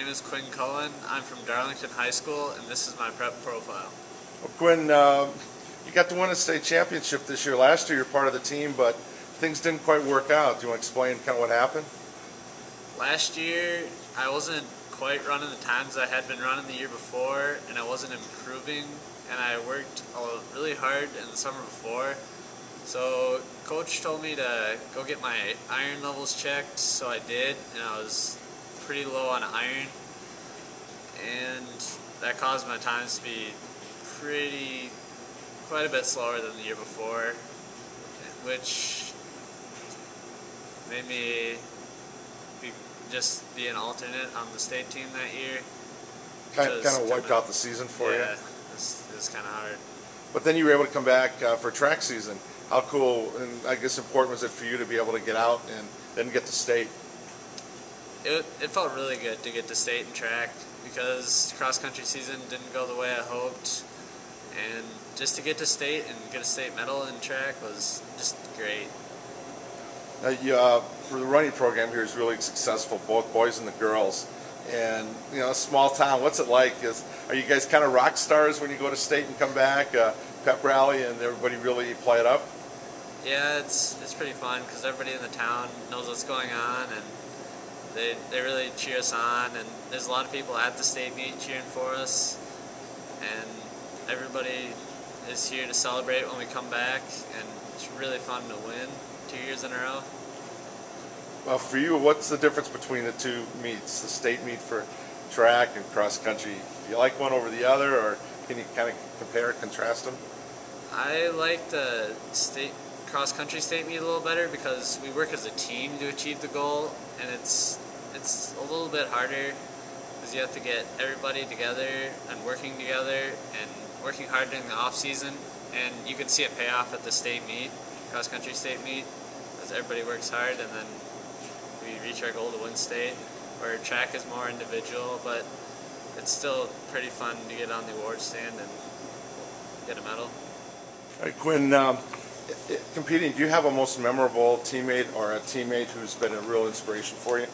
name is Quinn Cullen. I'm from Darlington High School, and this is my prep profile. Well, Quinn, you got to win a state championship this year. Last year, you're part of the team, but things didn't quite work out. Do you want to explain kind of what happened? Last year, I wasn't quite running the times I had been running the year before, and I wasn't improving, and I worked really hard in the summer before. So coach told me to go get my iron levels checked, so I did, and I was pretty low on iron, and that caused my times to be quite a bit slower than the year before, which made me just be an alternate on the state team that year. Kind of wiped out the season for you? Yeah, it was kind of hard. But then you were able to come back for track season. How cool and I guess important was it for you to be able to get out and then get to state? It felt really good to get to state and track because cross-country season didn't go the way I hoped. And just to get to state and get a state medal in track was just great. For the running program here is really successful, both boys and the girls. And, you know, a small town, what's it like? Are you guys kind of rock stars when you go to state and come back, pep rally, and everybody really play it up? Yeah, it's pretty fun because everybody in the town knows what's going on, and they really cheer us on. And there's a lot of people at the state meet cheering for us, and everybody is here to celebrate when we come back, and it's really fun to win 2 years in a row. Well, for you, what's the difference between the two meets, the state meet for track and cross country? Do you like one over the other, or can you kind of compare and contrast them? I like the cross country state meet a little better because we work as a team to achieve the goal, and it's a little bit harder because you have to get everybody together and working together and working hard during the off season, and you can see it pay off at the state meet, cross country state meet, as everybody works hard, and then we reach our goal to win state. Where track is more individual, but it's still pretty fun to get on the award stand and get a medal. All right, Quinn, competing, do you have a most memorable teammate or a teammate who's been a real inspiration for you?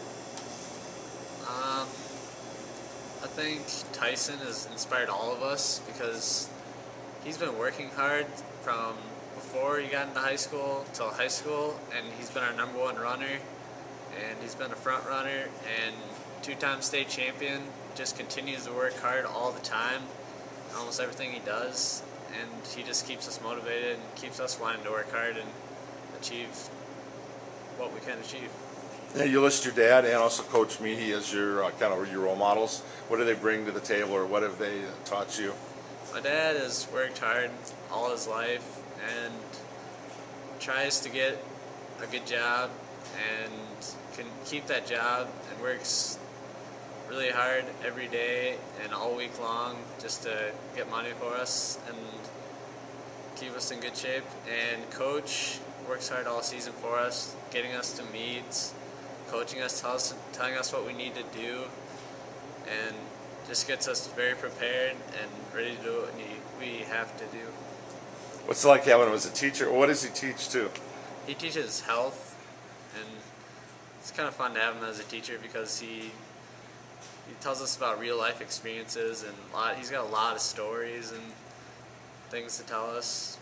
I think Tyson has inspired all of us because he's been working hard from before he got into high school till high school, and he's been our #1 runner, and he's been a front runner and 2-time state champion. Just continues to work hard all the time, almost everything he does, and he just keeps us motivated and keeps us wanting to work hard and achieve what we can achieve. Yeah, you list your dad and also Coach Meehee as your kind of your role models. What do they bring to the table, or what have they taught you? My dad has worked hard all his life and tries to get a good job and can keep that job and works really hard every day and all week long just to get money for us and keep us in good shape. And Coach works hard all season for us, getting us to meets, coaching us, telling us what we need to do, and just gets us very prepared and ready to do what we have to do. What's it like having him as a teacher? What does he teach too? He teaches health, and it's kind of fun to have him as a teacher because he tells us about real life experiences, and he's got a lot of stories and things to tell us.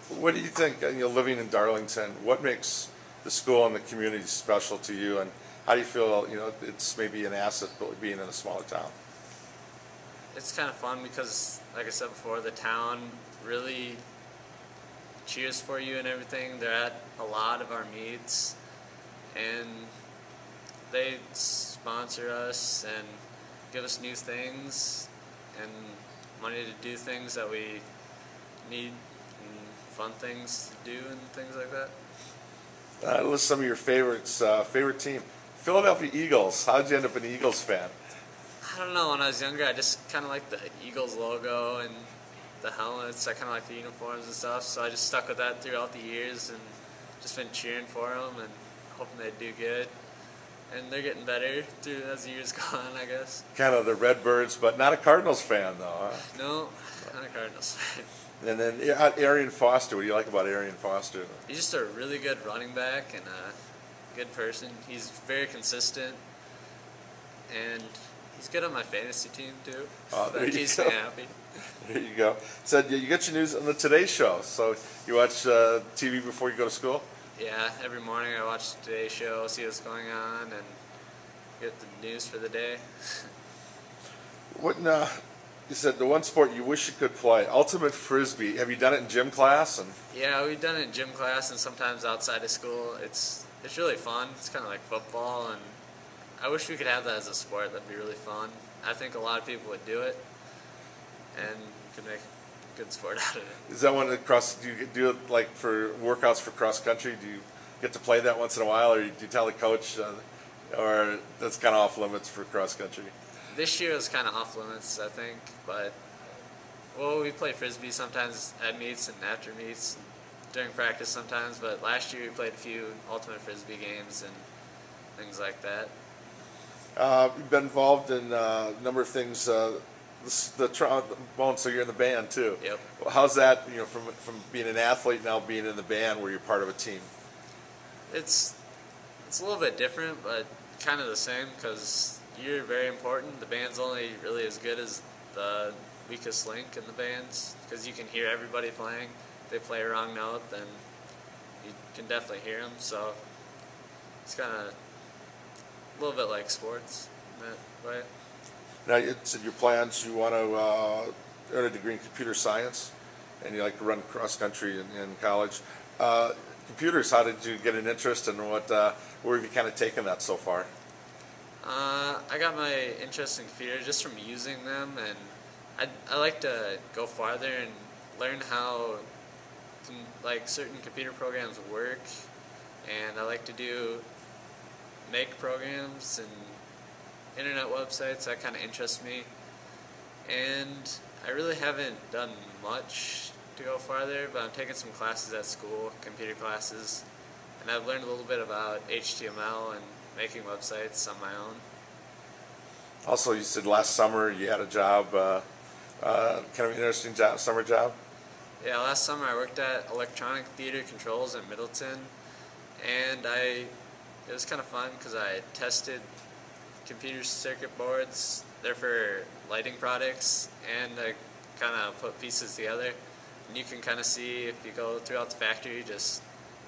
What do you think, living in Darlington, what makes the school and the community special to you, and how do you feel, it's maybe an asset being in a smaller town? It's kind of fun because, like I said before, the town really cheers for you and everything. They're at a lot of our meets, and they sponsor us and give us new things and money to do things that we need and fun things to do and things like that. List some of your favorites. Favorite team? Philadelphia Eagles. How did you end up an Eagles fan? I don't know. When I was younger, I just kind of liked the Eagles logo and the helmets. I kind of liked the uniforms and stuff, so I just stuck with that throughout the years and just been cheering for them and hoping they'd do good. And they're getting better as the years go on, I guess. Kind of the Redbirds, but not a Cardinals fan, though, huh? No, not a Cardinals fan. And then Arian Foster. What do you like about Arian Foster? He's just a really good running back and a good person. He's very consistent, and he's good on my fantasy team too. Oh, there That you keeps go. me happy. There you go. So you get your news on the Today Show. So you watch TV before you go to school? Yeah, every morning I watch the Today Show, see what's going on, and get the news for the day. What? You said the one sport you wish you could play, ultimate frisbee. Have you done it in gym class? And Yeah, we've done it in gym class and sometimes outside of school. It's really fun. It's kind of like football, and I wish we could have that as a sport. That'd be really fun. I think a lot of people would do it, and could make a good sport out of it. is that one across? Do you do it like for workouts for cross country? Do you get to play that once in a while, or do you tell the coach, or that's kind of off limits for cross country? This year was kind of off limits, I think, but well, we play frisbee sometimes at meets and after meets, during practice sometimes. But last year we played a few ultimate frisbee games and things like that. You've been involved in a number of things. So you're in the band too. Yep. How's that? From being an athlete now being in the band, where you're part of a team. It's a little bit different, but kind of the same because you're very important. The band's only really as good as the weakest link in the bands because you can hear everybody playing. If they play a wrong note, then you can definitely hear them. So it's kind of a little bit like sports in that way. Now, you said your plans. You want to earn a degree in computer science, and you like to run cross country in college. Computers. How did you get an interest, and where have you kind of taken that so far? I got my interest in computers just from using them, and I like to go farther and learn how certain computer programs work, and I like to make programs and internet websites. That kind of interests me, and I really haven't done much to go farther, but I'm taking some classes at school, computer classes, and I've learned a little bit about HTML and making websites on my own. Also, you said last summer you had a job, kind of an interesting job, summer job. Yeah, last summer I worked at Electronic Theater Controls in Middleton, and it was kind of fun because I tested computer circuit boards. They're for lighting products, and I kind of put pieces together. And you can kind of see if you go throughout the factory just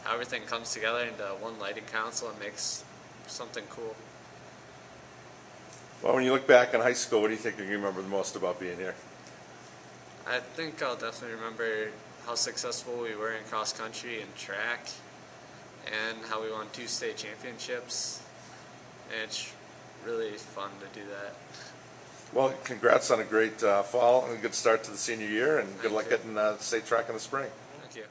how everything comes together into one lighting console and makes something cool. Well, when you look back in high school, what do you think you remember the most about being here? I think I'll definitely remember how successful we were in cross country and track, and how we won 2 state championships. And it's really fun to do that. Well, congrats on a great fall and a good start to the senior year, and good luck you. getting state track in the spring. Thank you.